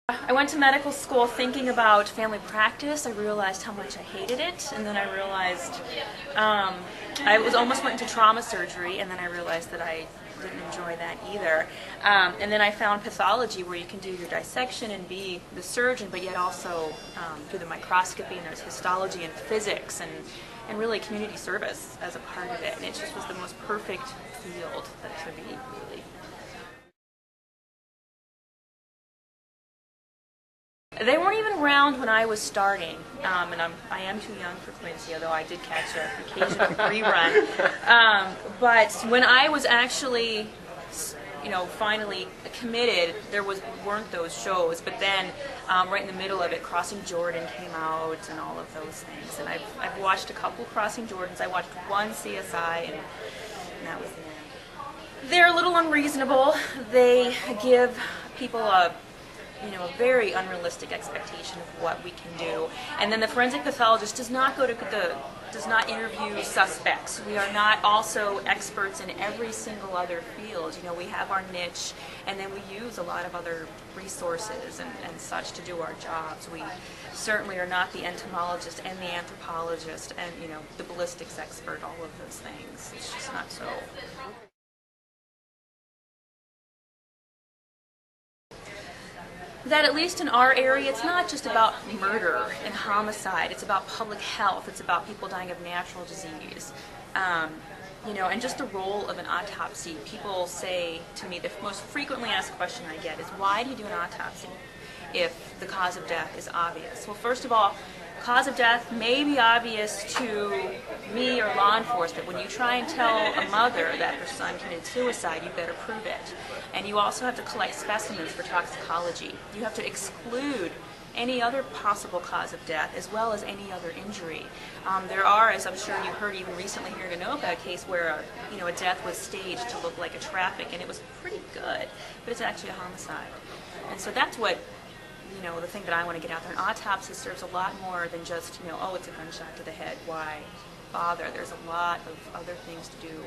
I went to medical school thinking about family practice. I realized how much I hated it, and then I realized almost went into trauma surgery, and then I realized that I didn't enjoy that either. And then I found pathology, where you can do your dissection and be the surgeon, but yet also do the microscopy, and there's histology and physics and really community service as a part of it. And it just was the most perfect field that it could be, really. They weren't even around when I was starting, and I am too young for Quincy, although I did catch an occasional rerun. But when I was actually, finally committed, weren't those shows. But then, right in the middle of it, Crossing Jordan came out, and all of those things. And I've watched a couple Crossing Jordans. I watched one CSI, and that was the end. They're a little unreasonable. They give people a very unrealistic expectation of what we can do. And then the forensic pathologist does not interview suspects. We are not also experts in every single other field. We have our niche, and then we use a lot of other resources and such to do our jobs. We certainly are not the entomologist and the anthropologist and, the ballistics expert, all of those things. It's just not so. That at least in our area, it's not just about murder and homicide. It's about public health. It's about people dying of natural disease. And just the role of an autopsy. People say to me, the most frequently asked question I get is, why do you do an autopsy if the cause of death is obvious? Well, first of all, cause of death may be obvious to me or law enforcement. When you try and tell a mother that her son committed suicide, you better prove it. And you also have to collect specimens for toxicology. You have to exclude any other possible cause of death, as well as any other injury. There are, as I'm sure you heard even recently here in Anoka, a case where a death was staged to look like a traffic, and it was pretty good, but it's actually a homicide. And so that's what the thing that I want to get out there. An autopsy serves a lot more than just, it's a gunshot to the head. Why bother? There's a lot of other things to do